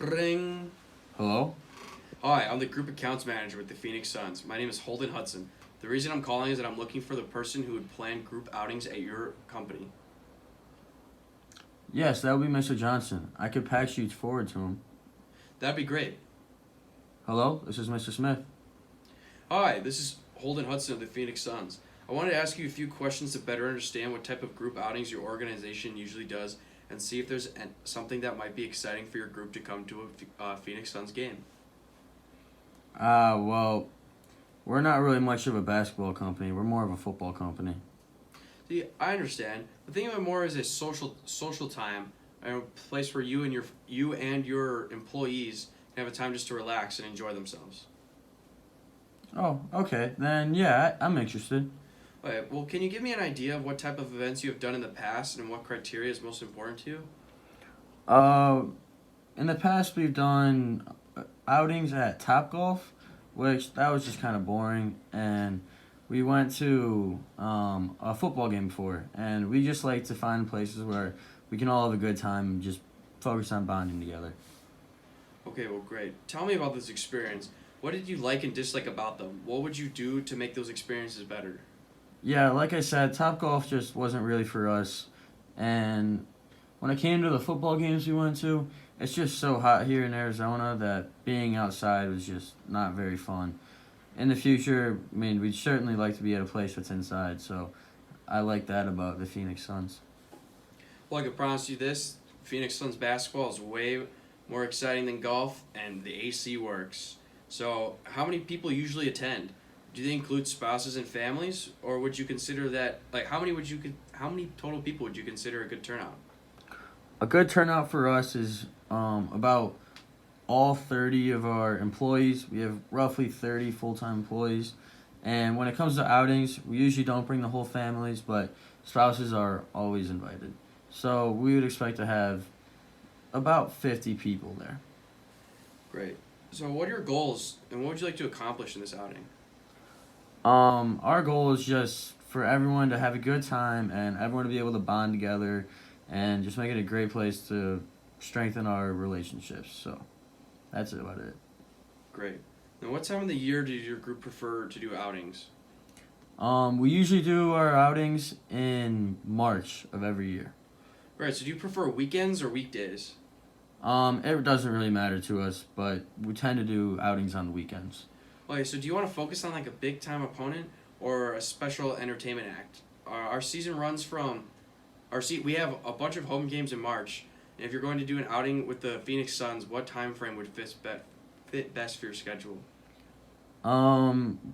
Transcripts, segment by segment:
Ring. Hello? Hi, I'm the group accounts manager with the Phoenix Suns. My name is Holden Hudson. The reason I'm calling is that I'm looking for the person who would plan group outings at your company. Yes, that would be Mr. Johnson. I could patch you forward to him. That'd be great. Hello? This is Mr. Smith. Hi, this is Holden Hudson of the Phoenix Suns. I wanted to ask you a few questions to better understand what type of group outings your organization usually does and see if there's something that might be exciting for your group to come to a Phoenix Suns game. Well, we're not really much of a basketball company. We're more of a football company. See, I understand, but think of it more as a social time, a place where you and your employees can have a time just to relax and enjoy themselves. Oh, okay. Then, yeah, I'm interested. Okay, well, can you give me an idea of what type of events you have done in the past and what criteria is most important to you? Uh, in the past, we've done outings at Topgolf, which that was just kind of boring. And we went to a football game before. And we just like to find places where we can all have a good time and just focus on bonding together. Okay, well, great. Tell me about this experience. What did you like and dislike about them? What would you do to make those experiences better? Yeah, like I said, Topgolf just wasn't really for us. And when it came to the football games we went to, it's just so hot here in Arizona that being outside was just not very fun. In the future, I mean, we'd certainly like to be at a place that's inside, so I like that about the Phoenix Suns. Well, I can promise you this: Phoenix Suns basketball is way more exciting than golf, and the AC works. So, how many people usually attend? Do they include spouses and families, or would you consider that like how many total people would you consider a good turnout? A good turnout for us is about all 30 of our employees. We have roughly 30 full-time employees. And when it comes to outings, we usually don't bring the whole families, but spouses are always invited. So we would expect to have about 50 people there. Great. So, what are your goals, and what would you like to accomplish in this outing? Our goal is just for everyone to have a good time and everyone to be able to bond together and just make it a great place to strengthen our relationships. So that's about it. Great. Now, what time of the year does your group prefer to do outings? We usually do our outings in March of every year. Right. So, do you prefer weekends or weekdays? It doesn't really matter to us, but we tend to do outings on the weekends. Okay. So, do you want to focus on like a big time opponent or a special entertainment act? Our season runs from we have a bunch of home games in March, and if you're going to do an outing with the Phoenix Suns, what time frame would fit best for your schedule?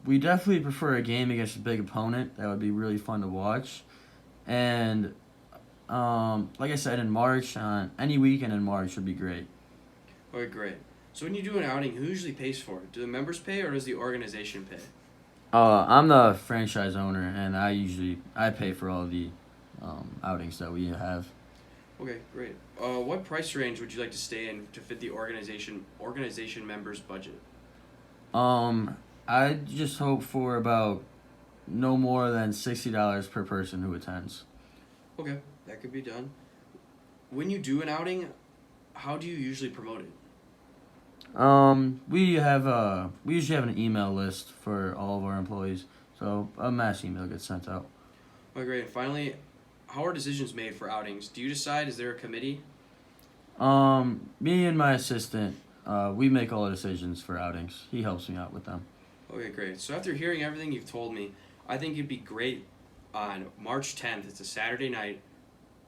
We definitely prefer a game against a big opponent. That would be really fun to watch. And like I said, in March, on any weekend in March would be great. Okay, great. So when you do an outing, who usually pays for it? Do the members pay or does the organization pay? I'm the franchise owner, and I pay for all the outings that we have. Okay, great. What price range would you like to stay in to fit the organization members' budget? I just hope for about no more than $60 per person who attends. Okay, that could be done. When you do an outing, how do you usually promote it? We usually have an email list for all of our employees, so a mass email gets sent out. Okay, great. And finally, how are decisions made for outings? Do you decide? Is there a committee? Me and my assistant, we make all the decisions for outings. He helps me out with them. Okay, great. So after hearing everything you've told me, I think it'd be great on March 10th. It's a Saturday night.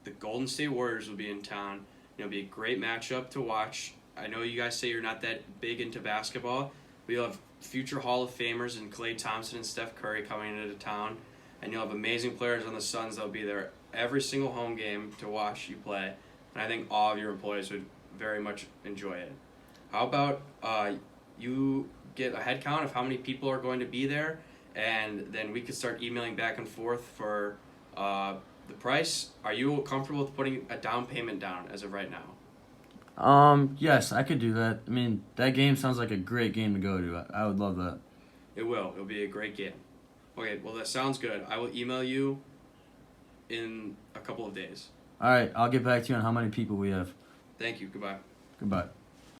The Golden State Warriors will be in town. It'll be a great matchup to watch. I know you guys say you're not that big into basketball. We'll have future Hall of Famers and Klay Thompson and Steph Curry coming into town. And you'll have amazing players on the Suns that'll be there every single home game to watch you play. And I think all of your employees would very much enjoy it. How about you get a head count of how many people are going to be there, and then we could start emailing back and forth for the price. Are you comfortable with putting a down payment down as of right now? Yes, I could do that. I mean, that game sounds like a great game to go to. I would love that. It will. It'll be a great game. Okay, well, that sounds good. I will email you in a couple of days. All right, I'll get back to you on how many people we have. Thank you. Goodbye. Goodbye.